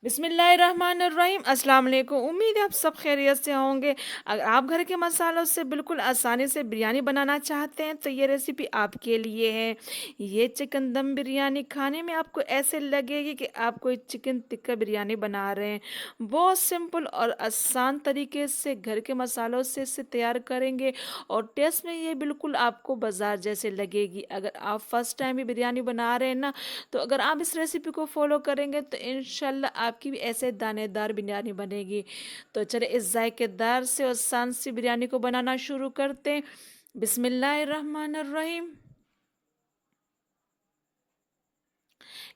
बिस्मिल्लाहिर्रहमानिर्रहीम। अस्सलाम वालेकुम। उम्मीद है आप सब खैरियत से होंगे। अगर आप घर के मसालों से बिल्कुल आसानी से बिरयानी बनाना चाहते हैं तो ये रेसिपी आपके लिए है। ये चिकन दम बिरयानी खाने में आपको ऐसे लगेगी कि आप कोई चिकन टिक्का बिरयानी बना रहे हैं। बहुत सिंपल और आसान तरीके से घर के मसालों से इसे तैयार करेंगे और टेस्ट में ये बिल्कुल आपको बाजार जैसे लगेगी। अगर आप फर्स्ट टाइम भी बिरयानी बना रहे हैं ना, तो अगर आप इस रेसिपी को फॉलो करेंगे तो इंशाल्लाह आपकी भी ऐसे दानेदार बिरयानी बनेगी। तो चले इस जायकेदार से और आसान सी बिरयानी को बनाना शुरू करते हैं। बिस्मिल्लाहिर्रहमानिर्रहीम।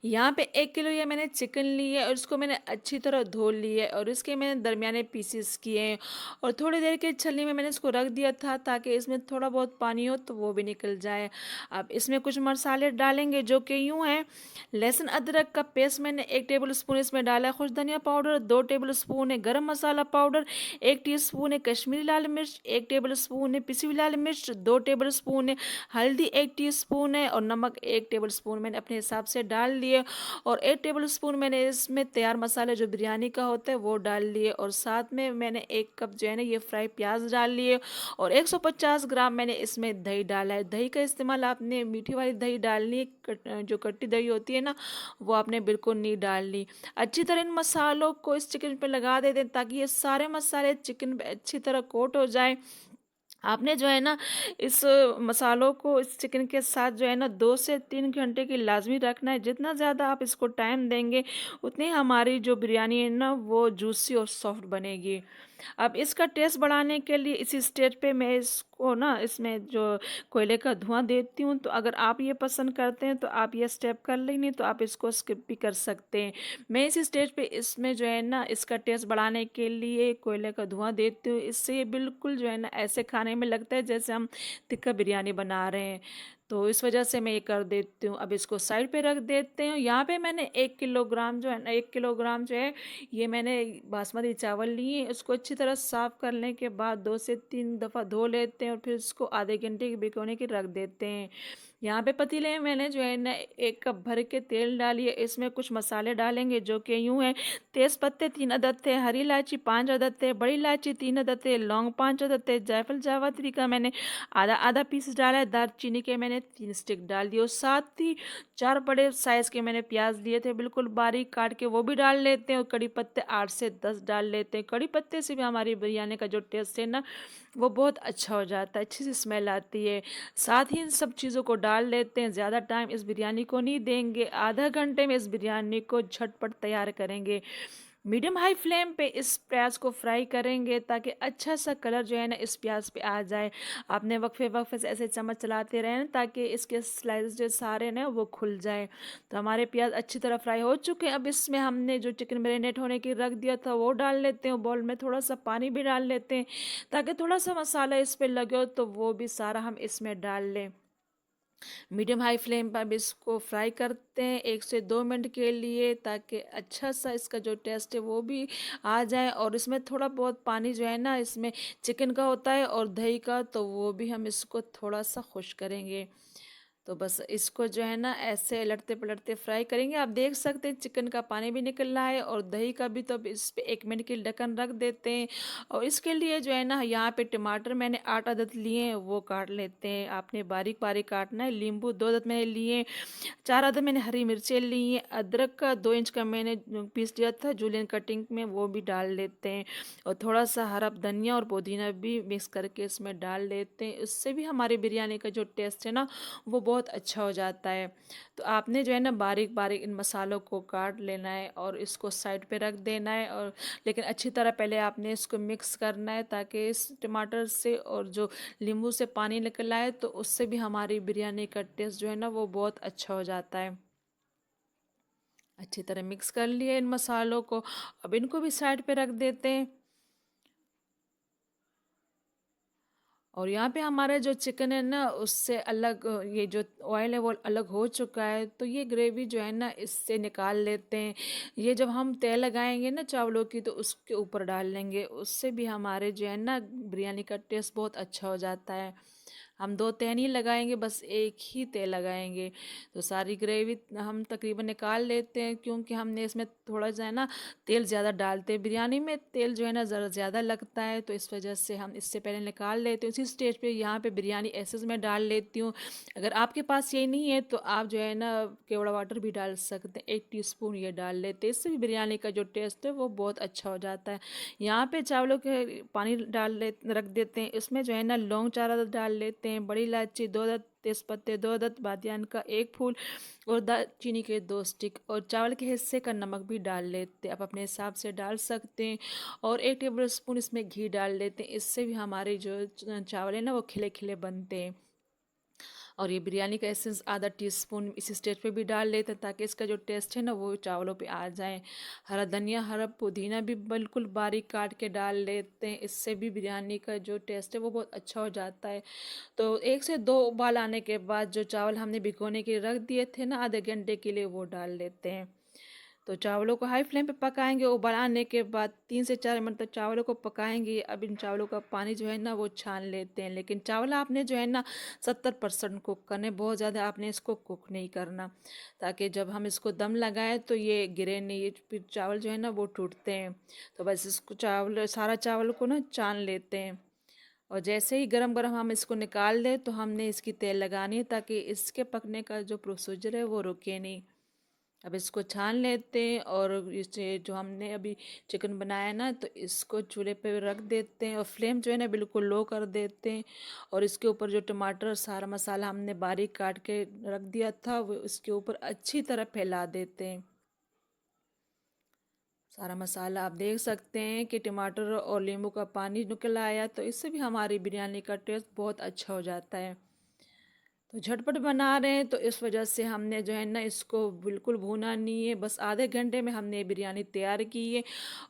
यहाँ पे 1 किलो ये मैंने चिकन ली है और इसको मैंने अच्छी तरह धो ली है और इसके मैंने दरमियाने पीसेस किए हैं और थोड़ी देर के छलनी में मैंने इसको रख दिया था ताकि इसमें थोड़ा बहुत पानी हो तो वो भी निकल जाए। अब इसमें कुछ मसाले डालेंगे जो कि यूँ हैं। लहसुन अदरक का पेस्ट मैंने 1 टेबल स्पून इसमें डाला है। खुश धनिया पाउडर 2 टेबल स्पून है। गरम मसाला पाउडर 1 टीस्पून है। कश्मीरी लाल मिर्च 1 टेबल स्पून है। पिसी हुई लाल मिर्च 2 टेबल स्पून है। हल्दी 1 टीस्पून है और नमक 1 टेबल स्पून मैंने अपने हिसाब से डाल लिए और 1 टेबल स्पून मैंने इसमें तैयार मसाले जो बिरयानी का होता है वो डाल लिए और साथ में मैंने 1 कप जो है ना ये फ्राई प्याज डाल लिए और 150 ग्राम मैंने इसमें दही डाला है। दही का इस्तेमाल आपने मीठी वाली दही डालनी है, जो खट्टी दही होती है ना वो आपने बिल्कुल नहीं डालनी। अच्छी तरह इन मसालों को इस चिकन पे लगा दे दें ताकि ये सारे मसाले चिकन पे अच्छी तरह कोट हो जाए। आपने जो है ना इस मसालों को इस चिकन के साथ जो है ना 2 से 3 घंटे की लाजमी रखना है। जितना ज़्यादा आप इसको टाइम देंगे उतनी हमारी जो बिरयानी है ना वो जूसी और सॉफ्ट बनेगी। अब इसका टेस्ट बढ़ाने के लिए इसी स्टेज पे मैं इसको ना इसमें जो कोयले का धुआं देती हूँ। तो अगर आप ये पसंद करते हैं तो आप ये स्टेप कर लें, नहीं तो आप इसको स्किप भी कर सकते हैं। मैं इसी स्टेज पे इसमें जो है ना इसका टेस्ट बढ़ाने के लिए कोयले का धुआं देती हूँ। इससे ये बिल्कुल जो है ना ऐसे खाने में लगता है जैसे हम टिक्का बिरयानी बना रहे हैं। तो इस वजह से मैं ये कर देती हूँ। अब इसको साइड पे रख देते हैं। यहाँ पे मैंने 1 किलोग्राम जो है ना 1 किलोग्राम जो है ये मैंने बासमती चावल लिए। उसको अच्छी तरह साफ़ करने के बाद 2 से 3 दफ़ा धो लेते हैं और फिर इसको आधे घंटे की भिगोने की रख देते हैं। यहाँ पे पतीले में मैंने जो है ना 1 कप भर के तेल डाली है। इसमें कुछ मसाले डालेंगे जो कि यूँ है। तेज़ पत्ते 3 अदद थे, हरी इलायची 5 अदद थे, बड़ी इलायची 3 अदद थे, लौंग 5 अदद थे, जायफल जावित्री का मैंने आधा आधा पीस डाला है, दालचीनी के मैंने 3 स्टिक डाल दिए और साथ ही 4 बड़े साइज़ के मैंने प्याज लिए थे बिल्कुल बारीक काट के, वो भी डाल लेते हैं और कड़ी पत्ते 8 से 10 डाल लेते हैं। कड़ी पत्ते से भी हमारी बिरयानी का जो टेस्ट है ना वो बहुत अच्छा हो जाता है, अच्छी सी स्मेल आती है। साथ ही इन सब चीज़ों को डाल लेते हैं। ज़्यादा टाइम इस बिरयानी को नहीं देंगे, आधा घंटे में इस बिरयानी को झटपट तैयार करेंगे। मीडियम हाई फ्लेम पे इस प्याज को फ्राई करेंगे ताकि अच्छा सा कलर जो है ना इस प्याज पे आ जाए। आपने वक्फे वक्फे से ऐसे चम्मच चलाते रहें ताकि इसके स्लाइस जो सारे ना वो खुल जाए। तो हमारे प्याज अच्छी तरह फ्राई हो चुके हैं। अब इसमें हमने जो चिकन मैरिनेट होने की रख दिया था वो डाल लेते हैं। बाउल में थोड़ा सा पानी भी डाल लेते हैं ताकि थोड़ा सा मसाला इस पे लगे हो तो वो भी सारा हम इसमें डाल लें। मीडियम हाई फ्लेम पर अब इसको फ्राई करते हैं 1 से 2 मिनट के लिए ताकि अच्छा सा इसका जो टेस्ट है वो भी आ जाए। और इसमें थोड़ा बहुत पानी जो है ना इसमें चिकन का होता है और दही का, तो वो भी हम इसको थोड़ा सा खुश करेंगे। तो बस इसको जो है ना ऐसे लड़ते पलटते फ्राई करेंगे। आप देख सकते हैं चिकन का पानी भी निकल रहा है और दही का भी। तो अब इस पे 1 मिनट के लिए ढक्कन रख देते हैं और इसके लिए जो है ना यहाँ पे टमाटर मैंने 8 अदद लिए हैं वो काट लेते हैं। आपने बारीक बारीक काटना है। नींबू 2 अदद मैंने लिए। 4 अदद मैंने हरी मिर्चें ली हैं। अदरक का 2 इंच का मैंने पीस लिया था जूलियन कटिंग में, वो भी डाल लेते हैं और थोड़ा सा हरा धनिया और पुदीना भी मिक्स करके इसमें डाल लेते हैं। इससे भी हमारी बिरयानी का जो टेस्ट है ना वो बहुत अच्छा हो जाता है। तो आपने जो है ना बारीक बारीक इन मसालों को काट लेना है और इसको साइड पे रख देना है। और लेकिन अच्छी तरह पहले आपने इसको मिक्स करना है ताकि इस टमाटर से और जो नींबू से पानी निकल आए तो उससे भी हमारी बिरयानी का टेस्ट जो है ना वो बहुत अच्छा हो जाता है। अच्छी तरह मिक्स कर लिए इन मसालों को। अब इनको भी साइड पे रख देते हैं। और यहाँ पे हमारा जो चिकन है ना उससे अलग ये जो ऑयल है वो अलग हो चुका है। तो ये ग्रेवी जो है ना इससे निकाल लेते हैं। ये जब हम तेल लगाएंगे ना चावलों की तो उसके ऊपर डाल लेंगे, उससे भी हमारे जो है ना बिरयानी का टेस्ट बहुत अच्छा हो जाता है। हम 2 तह नहीं लगाएंगे, बस एक ही तह लगाएंगे। तो सारी ग्रेवी हम तकरीबन निकाल लेते हैं, क्योंकि हमने इसमें थोड़ा जो है ना तेल ज़्यादा डालते हैं। बिरयानी में तेल जो है ना ज़रा ज़्यादा लगता है, तो इस वजह से हम इससे पहले निकाल लेते हैं। उसी स्टेज पे यहाँ पे बिरयानी एसेंस में डाल लेती हूँ। अगर आपके पास ये नहीं है तो आप जो है ना केवड़ा वाटर भी डाल सकते हैं, 1 टीस्पून ये डाल लेते हैं। इससे भी बिरयानी का जो टेस्ट है वो बहुत अच्छा हो जाता है। यहाँ पे चावलों के पानी डाल ले रख देते हैं। इसमें जो है ना लौंग 4 अदद डाल लेते हैं, बड़ी इलायची 2 अदद, तेज़पत्ते 2 अदद, बादियान का 1 फूल और दालचीनी के 2 स्टिक, और चावल के हिस्से का नमक भी डाल लेते हैं। आप अपने हिसाब से डाल सकते हैं। और 1 टेबल स्पून इसमें घी डाल लेते हैं। इससे भी हमारे जो चावल है ना वो खिले खिले बनते हैं। और ये बिरयानी का एसेंस ½ टीस्पून इस स्टेज पे भी डाल लेते हैं, ताकि इसका जो टेस्ट है ना वो चावलों पे आ जाए। हरा धनिया, हरा पुदीना भी बिल्कुल बारीक काट के डाल लेते हैं। इससे भी बिरयानी का जो टेस्ट है वो बहुत अच्छा हो जाता है। तो 1 से 2 उबाल आने के बाद जो चावल हमने भिगोने के लिए रख दिए थे ना आधे घंटे के लिए, वो डाल लेते हैं। तो चावलों को हाई फ्लेम पे पकाएंगे। उबाल आने के बाद 3 से 4 मिनट तक चावलों को पकाएंगे। अब इन चावलों का पानी जो है ना वो छान लेते हैं। लेकिन चावल आपने जो है ना 70% कुक करने, बहुत ज़्यादा आपने इसको कुक नहीं करना, ताकि जब हम इसको दम लगाएं तो ये गिरे नहीं, ये फिर चावल जो है ना वो टूटते हैं। तो बस इसको सारा चावल को ना छान लेते हैं। और जैसे ही गरम गरम हम इसको निकाल दें तो हमने इसकी तेल लगानी है, ताकि इसके पकने का जो प्रोसीजर है वो रुके नहीं। अब इसको छान लेते हैं, और इसे जो हमने अभी चिकन बनाया ना तो इसको चूल्हे पे रख देते हैं, और फ्लेम जो है ना बिल्कुल लो कर देते हैं। और इसके ऊपर जो टमाटर सारा मसाला हमने बारीक काट के रख दिया था वो इसके ऊपर अच्छी तरह फैला देते हैं। सारा मसाला आप देख सकते हैं कि टमाटर और नींबू का पानी निकल आया, तो इससे भी हमारी बिरयानी का टेस्ट बहुत अच्छा हो जाता है। तो झटपट बना रहे हैं तो इस वजह से हमने जो है ना इसको बिल्कुल भूना नहीं है, बस आधे घंटे में हमने ये बिरयानी तैयार की है।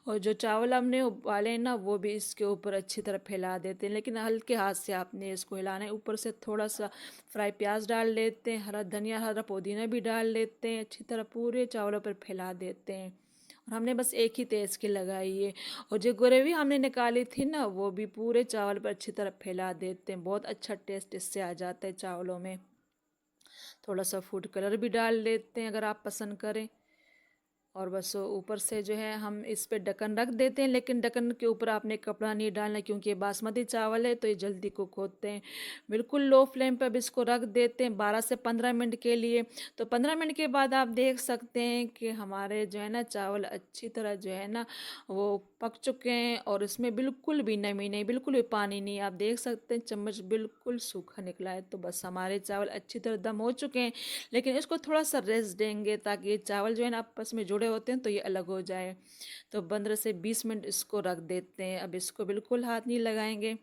और जो चावल हमने उबाले हैं ना वो भी इसके ऊपर अच्छी तरह फैला देते हैं, लेकिन हल्के हाथ से आपने इसको हिलाना है। ऊपर से थोड़ा सा फ्राई प्याज डाल लेते हैं, हरा धनिया, हरा पुदीना भी डाल लेते हैं, अच्छी तरह पूरे चावलों पर फैला देते हैं। और हमने बस एक ही तेज़ की लगाई है। और जो ग्रेवी हमने निकाली थी ना वो भी पूरे चावल पर अच्छी तरह फैला देते हैं, बहुत अच्छा टेस्ट इससे आ जाता है चावलों में। थोड़ा सा फूड कलर भी डाल लेते हैं अगर आप पसंद करें। और बस ऊपर से जो है हम इस पे ढक्कन रख देते हैं, लेकिन ढक्कन के ऊपर आपने कपड़ा नहीं डालना, क्योंकि ये बासमती चावल है तो ये जल्दी कुक होते हैं। बिल्कुल लो फ्लेम पे अब इसको रख देते हैं 12 से 15 मिनट के लिए। तो 15 मिनट के बाद आप देख सकते हैं कि हमारे जो है ना चावल अच्छी तरह जो है ना वो पक चुके हैं, और इसमें बिल्कुल भी नमी नहीं, बिल्कुल भी पानी नहीं। आप देख सकते हैं चम्मच बिल्कुल सूखा निकला है। तो बस हमारे चावल अच्छी तरह दम हो चुके हैं, लेकिन इसको थोड़ा सा रेस्ट देंगे, ताकि ये चावल जो है ना आपस में जुड़े होते हैं तो ये अलग हो जाए। तो 15 से 20 मिनट इसको रख देते हैं। अब इसको बिल्कुल हाथ नहीं लगाएंगे।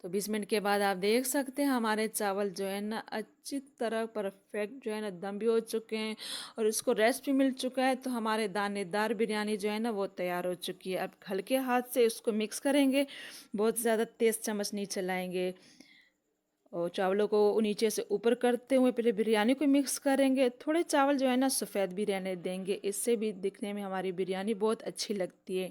तो 20 मिनट के बाद आप देख सकते हैं हमारे चावल जो है ना अच्छी तरह परफेक्ट जो है ना दम भी हो चुके हैं, और इसको रेस्ट भी मिल चुका है। तो हमारे दानेदार बिरयानी जो है ना वो तैयार हो चुकी है। अब हल्के हाथ से इसको मिक्स करेंगे, बहुत ज़्यादा तेज़ चम्मच नहीं चलाएंगे। और चावलों को नीचे से ऊपर करते हुए पहले बिरयानी को मिक्स करेंगे। थोड़े चावल जो है ना सफ़ेद भी रहने देंगे, इससे भी दिखने में हमारी बिरयानी बहुत अच्छी लगती है।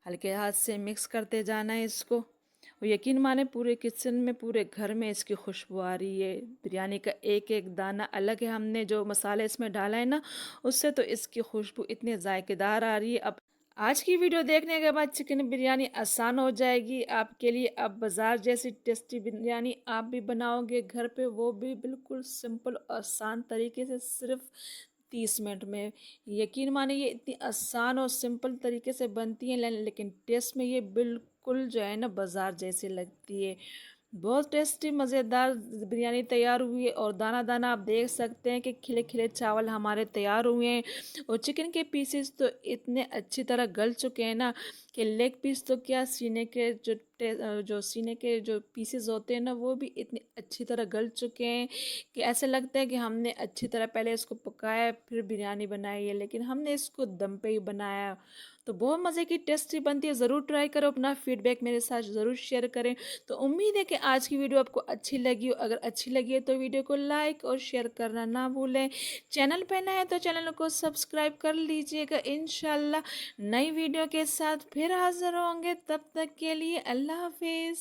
हल्के हाथ से मिक्स करते जाना है इसको। और यकीन माने पूरे किचन में, पूरे घर में इसकी खुशबू आ रही है। बिरयानी का एक एक दाना अलग है, हमने जो मसाले इसमें डाला है ना उससे तो इसकी खुशबू इतनी जायकेदार आ रही है। अब आज की वीडियो देखने के बाद चिकन बिरयानी आसान हो जाएगी आपके लिए। अब बाज़ार जैसी टेस्टी बिरयानी आप भी बनाओगे घर पे, वो भी बिल्कुल सिंपल और आसान तरीके से, सिर्फ 30 मिनट में। यकीन माने ये इतनी आसान और सिंपल तरीके से बनती है, लेकिन टेस्ट में ये बिल्कुल जो है ना बाज़ार जैसी लगती है। बहुत टेस्टी मज़ेदार बिरयानी तैयार हुई है, और दाना दाना आप देख सकते हैं कि खिले खिले चावल हमारे तैयार हुए हैं। और चिकन के पीसेस तो इतने अच्छी तरह गल चुके हैं ना कि लेग पीस तो क्या, सीने के जो सीने के जो पीसेस होते हैं ना वो भी इतनी अच्छी तरह गल चुके हैं कि ऐसे लगता है कि हमने अच्छी तरह पहले इसको पकाया फिर बिरयानी बनाई है, लेकिन हमने इसको दम पे ही बनाया। तो बहुत मज़े की टेस्टी बनती है, ज़रूर ट्राई करो, अपना फीडबैक मेरे साथ ज़रूर शेयर करें। तो उम्मीद है कि आज की वीडियो आपको अच्छी लगी हो। अगर अच्छी लगी है तो वीडियो को लाइक और शेयर करना ना भूलें। चैनल पे नए हैं तो चैनल को सब्सक्राइब कर लीजिएगा। इंशाल्लाह नई वीडियो के साथ फिर हाजिर होंगे, तब तक के लिए अल्लाह हाफिज़।